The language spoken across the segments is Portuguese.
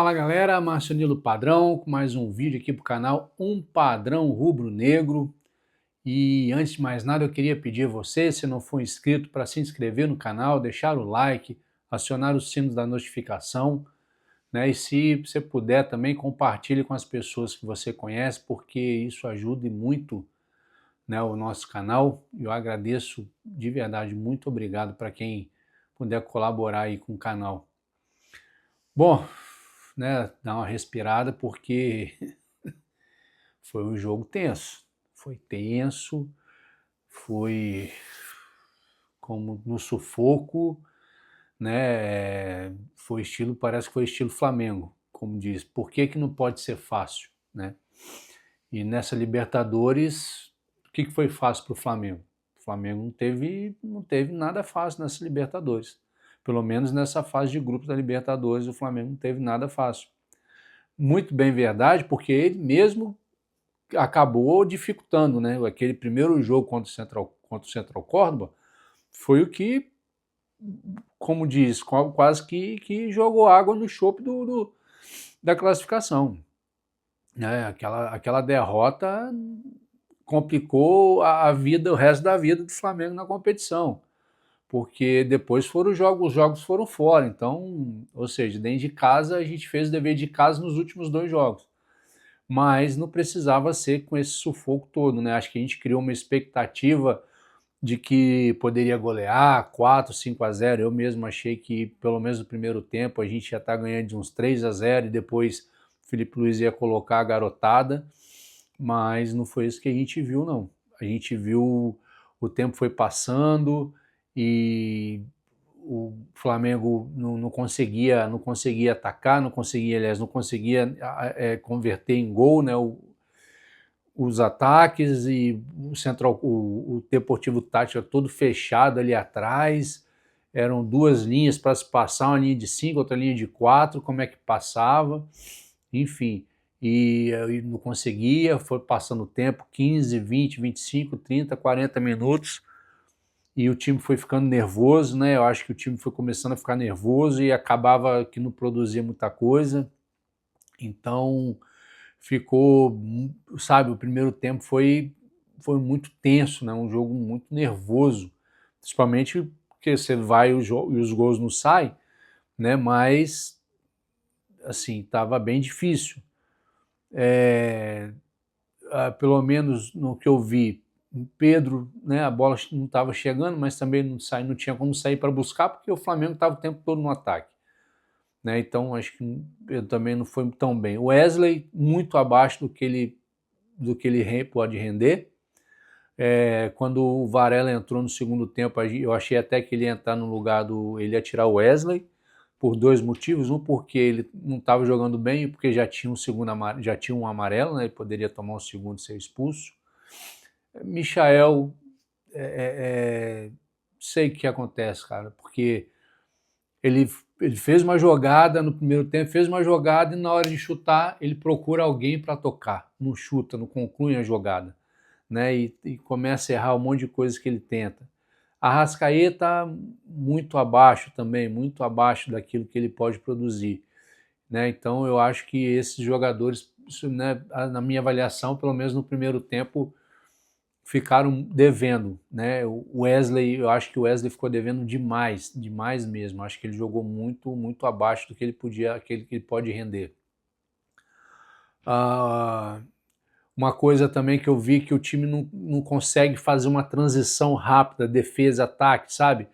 Fala galera, Marcionilo Padrão, com mais um vídeo aqui para o canal Um Padrão Rubro-Negro. E antes de mais nada eu queria pedir a você, se não for inscrito, para se inscrever no canal, deixar o like, acionar o sino da notificação, né? E se você puder também compartilhe com as pessoas que você conhece, porque isso ajuda e muito, né, o nosso canal. Eu agradeço de verdade, muito obrigado para quem puder colaborar aí com o canal. Bom, né, dar uma respirada porque foi um jogo tenso. Foi tenso, foi como no sufoco, né? Foi estilo, parece que foi estilo Flamengo, como diz. Por que não pode ser fácil, né? E nessa Libertadores, o que foi fácil para o Flamengo? O Flamengo não teve nada fácil nessa Libertadores. Pelo menos nessa fase de grupos da Libertadores, o Flamengo não teve nada fácil. Muito bem verdade, porque ele mesmo acabou dificultando, né? Aquele primeiro jogo contra o Central Córdoba foi o que, como diz, quase que jogou água no chope da classificação. Né? Aquela derrota complicou a vida, o resto da vida do Flamengo na competição, porque depois os jogos foram fora, então, ou seja, dentro de casa a gente fez o dever de casa nos últimos 2 jogos. Mas não precisava ser com esse sufoco todo, né? Acho que a gente criou uma expectativa de que poderia golear 4, 5-0. Eu mesmo achei que, pelo menos no primeiro tempo, a gente ia estar ganhando de uns 3-0 e depois o Felipe Luiz ia colocar a garotada, mas não foi isso que a gente viu, não. A gente viu o tempo foi passando e o Flamengo não conseguia atacar, não conseguia converter em gol, né, os ataques, e o Deportivo Táchira todo fechado ali atrás, eram 2 linhas para se passar, uma linha de 5, outra linha de 4, como é que passava, enfim, e não conseguia, foi passando o tempo, 15, 20, 25, 30, 40 minutos, e o time foi ficando nervoso, né? Eu acho que o time foi começando a ficar nervoso e acabava que não produzia muita coisa. Então ficou, sabe, o primeiro tempo foi muito tenso, né? Um jogo muito nervoso, principalmente porque você vai e os gols não saem, né? Mas assim, estava bem difícil. Pelo menos no que eu vi, o Pedro, né, a bola não estava chegando, mas também não tinha como sair para buscar, porque o Flamengo estava o tempo todo no ataque. Né, então acho que o Pedro também não foi tão bem. O Wesley, muito abaixo do que ele pode render. Quando o Varela entrou no segundo tempo, eu achei até que ele ia entrar no lugar ele ia tirar o Wesley, por 2 motivos. Um, porque ele não estava jogando bem, e porque já tinha um amarelo, né? Ele poderia tomar um segundo e ser expulso. Michael, sei o que acontece, cara, porque ele fez uma jogada no primeiro tempo, fez uma jogada e na hora de chutar ele procura alguém para tocar, não chuta, não conclui a jogada, né? E começa a errar um monte de coisas que ele tenta. Arrascaeta muito abaixo também, muito abaixo daquilo que ele pode produzir, né? Então eu acho que esses jogadores, né, na minha avaliação, pelo menos no primeiro tempo, ficaram devendo, né? O Wesley, eu acho que o Wesley ficou devendo demais, demais mesmo. Acho que ele jogou muito, muito abaixo do que ele que ele pode render. Uma coisa também que eu vi, que o time não consegue fazer uma transição rápida, defesa-ataque, sabe?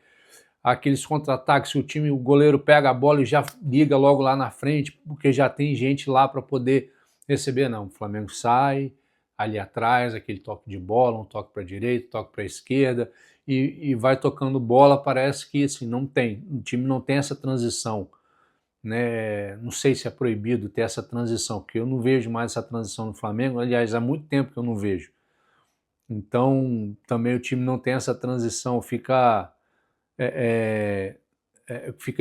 Aqueles contra-ataques, o goleiro pega a bola e já liga logo lá na frente, porque já tem gente lá para poder receber. Não, o Flamengo sai ali atrás, aquele toque de bola, um toque para a direita, um toque para a esquerda, e vai tocando bola. Parece que assim, o time não tem essa transição, né? Não sei se é proibido ter essa transição, porque eu não vejo mais essa transição no Flamengo. Aliás, há muito tempo que eu não vejo. Então também o time não tem essa transição, fica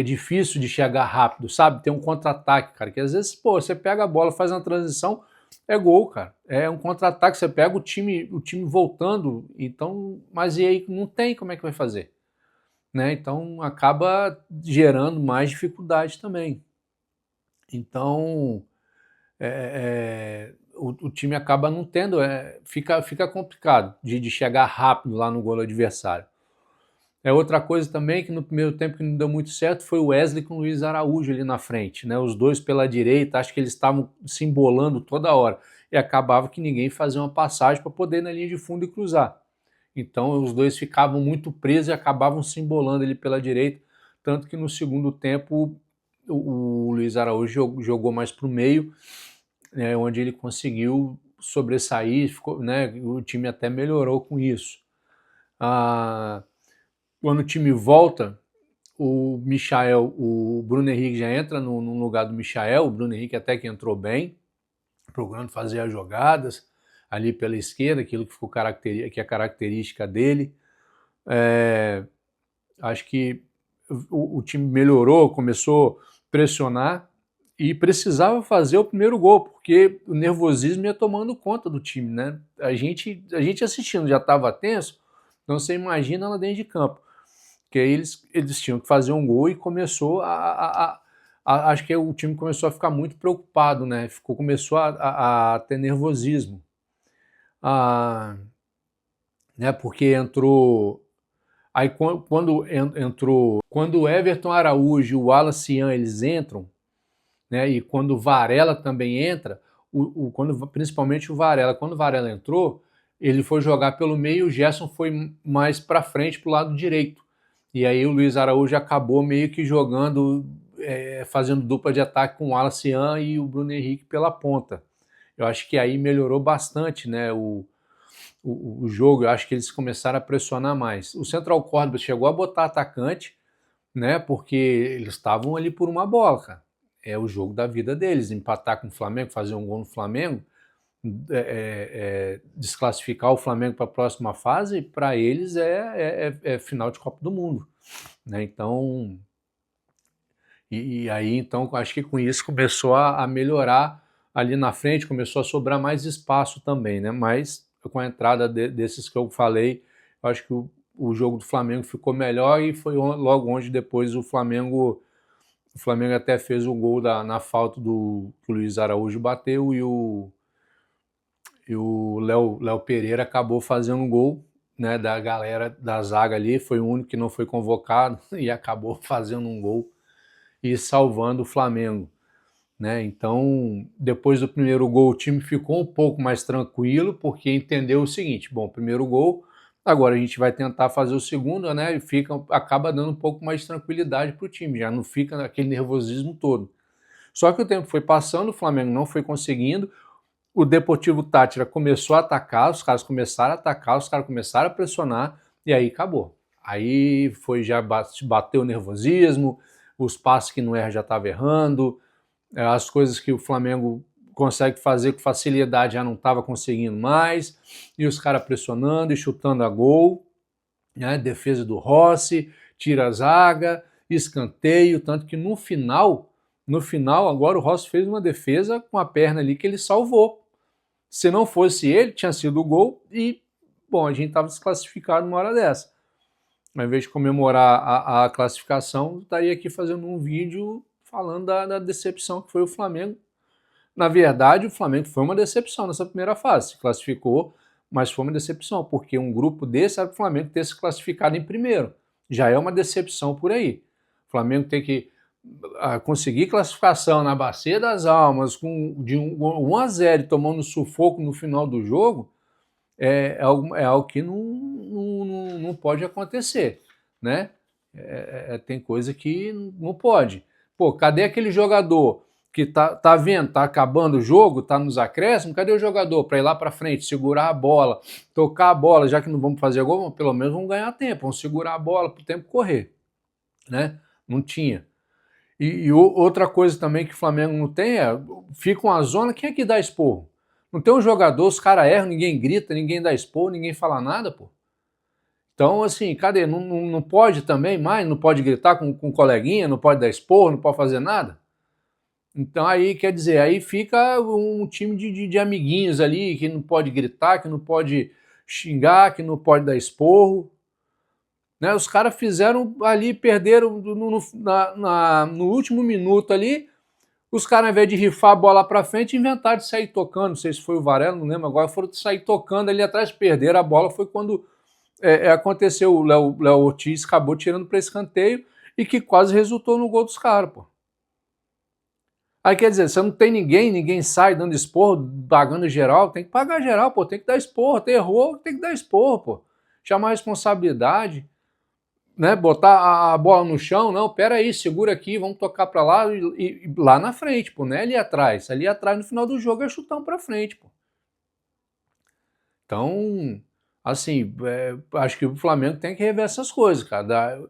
difícil de chegar rápido, sabe? Tem um contra-ataque, cara, que às vezes, pô, você pega a bola, faz uma transição, é gol, cara. É um contra-ataque, você pega o time voltando, então, mas e aí não tem, como é que vai fazer? Né? Então acaba gerando mais dificuldade também. Então, o time acaba não tendo, fica complicado de chegar rápido lá no gol adversário. Outra coisa também que no primeiro tempo que não deu muito certo foi o Wesley com o Luiz Araújo ali na frente, né? Os dois pela direita, acho que eles estavam se embolando toda hora e acabava que ninguém fazia uma passagem para poder ir na linha de fundo e cruzar. Então os dois ficavam muito presos e acabavam se embolando ali pela direita, tanto que no segundo tempo o Luiz Araújo jogou mais para o meio, né, onde ele conseguiu sobressair, ficou, né, o time até melhorou com isso. Quando o time volta, o Michael, o Bruno Henrique já entra no lugar do Michael, o Bruno Henrique até que entrou bem, procurando fazer as jogadas ali pela esquerda, aquilo que ficou que é característica dele. Acho que o time melhorou, começou a pressionar e precisava fazer o primeiro gol, porque o nervosismo ia tomando conta do time, né? A gente assistindo já estava tenso, então você imagina lá dentro de campo. Que aí eles tinham que fazer um gol e começou acho que o time começou a ficar muito preocupado, né? Começou a ter nervosismo. Né? Porque entrou. Aí quando o Everton Araújo e o Wallace Ian, eles entram, né? E quando o Varela também entra, principalmente o Varela, quando o Varela entrou, ele foi jogar pelo meio, o Gerson foi mais para frente, para o lado direito. E aí o Luiz Araújo acabou meio que jogando, fazendo dupla de ataque com o Wallace Ian e o Bruno Henrique pela ponta. Eu acho que aí melhorou bastante, né, o jogo. Eu acho que eles começaram a pressionar mais. O Central Córdoba chegou a botar atacante, né, porque eles estavam ali por uma bola, cara. É o jogo da vida deles, empatar com o Flamengo, fazer um gol no Flamengo, desclassificar o Flamengo para a próxima fase, para eles é final de Copa do Mundo, né? Então, e aí então acho que com isso começou a melhorar ali na frente, começou a sobrar mais espaço também, né? Mas com a entrada desses que eu falei, eu acho que o jogo do Flamengo ficou melhor e foi logo onde depois o Flamengo até fez o gol na falta que o Luiz Araújo bateu e o Léo Pereira acabou fazendo um gol, né, da galera da zaga ali, foi o único que não foi convocado e acabou fazendo um gol e salvando o Flamengo, né? Então, depois do primeiro gol, o time ficou um pouco mais tranquilo, porque entendeu o seguinte: bom, primeiro gol, agora a gente vai tentar fazer o segundo, né? E acaba dando um pouco mais de tranquilidade para o time, já não fica aquele nervosismo todo. Só que o tempo foi passando, o Flamengo não foi conseguindo, o Deportivo Táchira começou a atacar, os caras começaram a atacar, os caras começaram a pressionar, e aí acabou. Aí já bateu o nervosismo, os passes que não erra já estava errando, as coisas que o Flamengo consegue fazer com facilidade já não estava conseguindo mais, e os caras pressionando e chutando a gol, né? Defesa do Rossi, tira a zaga, escanteio, tanto que no final agora o Rossi fez uma defesa com a perna ali que ele salvou. Se não fosse ele, tinha sido o gol e, bom, a gente estava desclassificado numa hora dessa. Ao invés de comemorar a classificação, estaria aqui fazendo um vídeo falando da decepção que foi o Flamengo. Na verdade, o Flamengo foi uma decepção nessa primeira fase, se classificou, mas foi uma decepção, porque um grupo desse era o Flamengo ter se classificado em primeiro. Já é uma decepção por aí. O Flamengo tem que conseguir classificação na Bacia das Almas, de 1-0 tomando sufoco no final do jogo, é algo que não pode acontecer, né? Tem coisa que não pode. Pô, cadê aquele jogador que tá vendo, tá acabando o jogo, tá nos acréscimos, cadê o jogador para ir lá para frente, segurar a bola, tocar a bola, já que não vamos fazer gol, pelo menos vamos ganhar tempo, vamos segurar a bola para o tempo correr, né? Não tinha. E outra coisa também que o Flamengo não tem fica uma zona, quem é que dá esporro? Não tem um jogador, os caras erram, ninguém grita, ninguém dá esporro, ninguém fala nada, pô. Então, assim, cadê? Não pode também mais? Não pode gritar com um coleguinha, não pode dar esporro, não pode fazer nada? Então aí, quer dizer, aí fica um time de amiguinhos ali, que não pode gritar, que não pode xingar, que não pode dar esporro. Né? Os caras fizeram ali, perderam no último minuto ali, Os caras, ao invés de rifar a bola para frente, inventaram de sair tocando. Não sei se foi o Varela, não lembro agora. Foram sair tocando ali atrás, perderam a bola. Foi quando aconteceu. O Léo Ortiz acabou tirando para escanteio e que quase resultou no gol dos caras, pô. Aí quer dizer, você não tem ninguém sai dando esporro, pagando geral, tem que pagar geral, pô, tem que dar esporro, errou, tem que dar esporro, pô. Chamar a responsabilidade, né, botar a bola no chão, não, pera aí, segura aqui, vamos tocar pra lá e lá na frente, pô, não é ali atrás no final do jogo é chutão pra frente, pô. Então, assim, acho que o Flamengo tem que rever essas coisas, cara.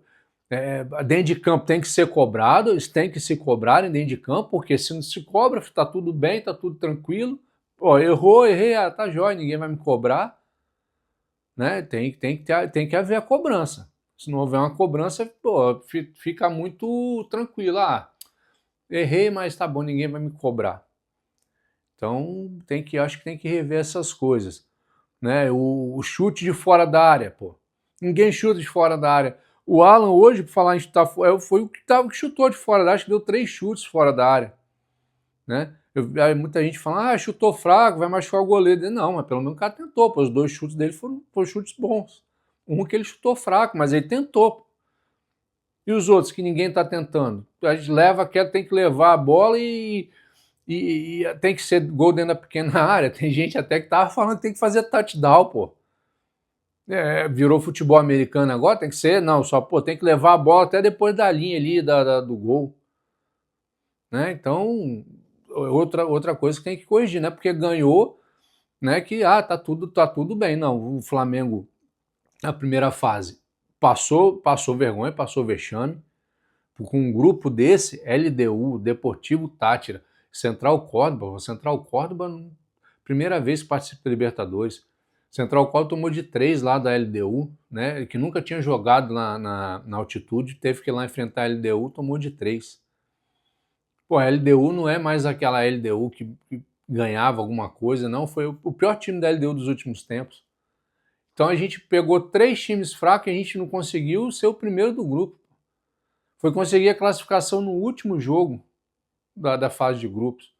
Dentro de campo tem que ser cobrado, eles têm que se cobrarem dentro de campo, porque se não se cobra, tá tudo bem, tá tudo tranquilo. Pô, errei, tá jóia, ninguém vai me cobrar. Né? Tem que haver a cobrança. Se não houver uma cobrança, pô, fica muito tranquilo. Ah, errei, mas tá bom, ninguém vai me cobrar. Então acho que tem que rever essas coisas. Né? O chute de fora da área, pô. Ninguém chuta de fora da área. O Alan hoje, por falar em chutar, foi o que chutou de fora da área, acho que deu 3 chutes fora da área. Né? Muita gente fala, chutou fraco, vai machucar o goleiro. Não, mas pelo menos o cara tentou, pô, os 2 chutes dele foram chutes bons. Um que ele chutou fraco, mas ele tentou. E os outros que ninguém está tentando? A gente tem que levar a bola e tem que ser gol dentro da pequena área. Tem gente até que tava falando que tem que fazer touchdown, pô. Virou futebol americano agora, tem que ser, não, só, pô, tem que levar a bola até depois da linha ali do gol. Né? Então, outra coisa que tem que corrigir, né? Porque ganhou, né? Que tá tudo bem. Não, o Flamengo, na primeira fase, passou vergonha, passou vexame. Com um grupo desse, LDU, Deportivo Táchira, Central Córdoba, primeira vez que participa da Libertadores. Central Córdoba tomou de 3 lá da LDU, né? Que nunca tinha jogado na altitude, teve que ir lá enfrentar a LDU, tomou de 3. Pô, a LDU não é mais aquela LDU que ganhava alguma coisa, não. Foi o pior time da LDU dos últimos tempos. Então a gente pegou 3 times fracos e a gente não conseguiu ser o primeiro do grupo. Foi conseguir a classificação no último jogo da fase de grupos.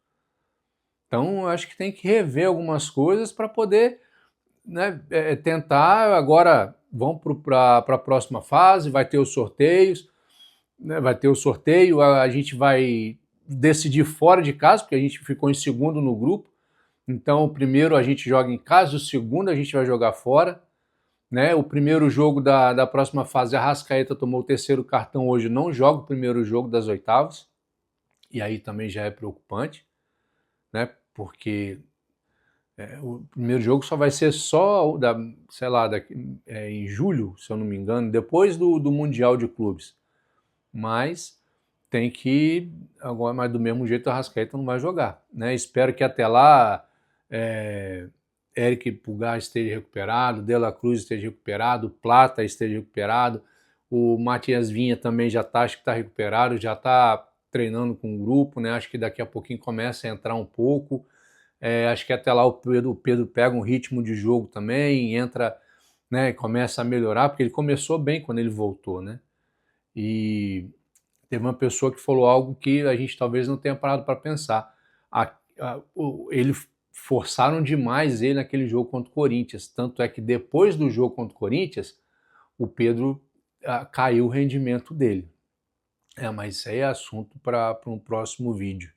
Então eu acho que tem que rever algumas coisas para poder, né, tentar. Agora vamos para a próxima fase, vai ter os sorteios, né, vai ter o sorteio, a gente vai decidir fora de casa, porque a gente ficou em segundo no grupo. Então o primeiro a gente joga em casa, o segundo a gente vai jogar fora. Né? O primeiro jogo da próxima fase, a Arrascaeta tomou o 3º cartão hoje, não joga o primeiro jogo das oitavas, e aí também já é preocupante, né? Porque o primeiro jogo só vai ser em julho, se eu não me engano, depois do Mundial de Clubes. Mas tem que, agora, mas do mesmo jeito a Arrascaeta não vai jogar, né? Espero que até lá Eric Pulgar esteja recuperado, De La Cruz esteja recuperado, Plata esteja recuperado, o Matias Vinha também acho que está recuperado, já está treinando com o grupo, né? Acho que daqui a pouquinho começa a entrar um pouco. Acho que até lá o Pedro pega um ritmo de jogo também, entra, né? Começa a melhorar, porque ele começou bem quando ele voltou, né? E teve uma pessoa que falou algo que a gente talvez não tenha parado para pensar. Ele forçaram demais ele naquele jogo contra o Corinthians. Tanto é que depois do jogo contra o Corinthians, o Pedro caiu o rendimento dele. Mas isso aí é assunto para um próximo vídeo.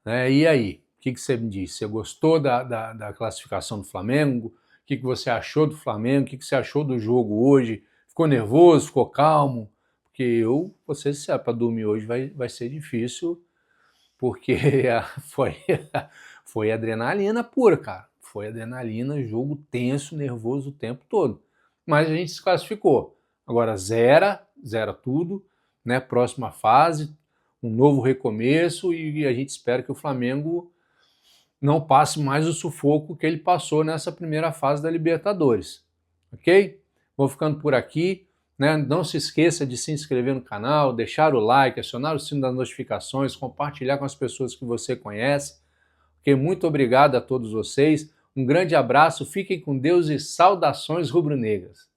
E aí, o que você me diz? Você gostou da classificação do Flamengo? O que você achou do Flamengo? O que você achou do jogo hoje? Ficou nervoso? Ficou calmo? Porque você sabe, para dormir hoje vai ser difícil, porque foi adrenalina pura, cara. Foi adrenalina, jogo tenso, nervoso o tempo todo. Mas a gente se classificou. Agora zera tudo, né? Próxima fase, um novo recomeço e a gente espera que o Flamengo não passe mais o sufoco que ele passou nessa primeira fase da Libertadores. Ok? Vou ficando por aqui. Né? Não se esqueça de se inscrever no canal, deixar o like, acionar o sino das notificações, compartilhar com as pessoas que você conhece. Okay? Muito obrigado a todos vocês. Um grande abraço, fiquem com Deus e saudações rubro-negras.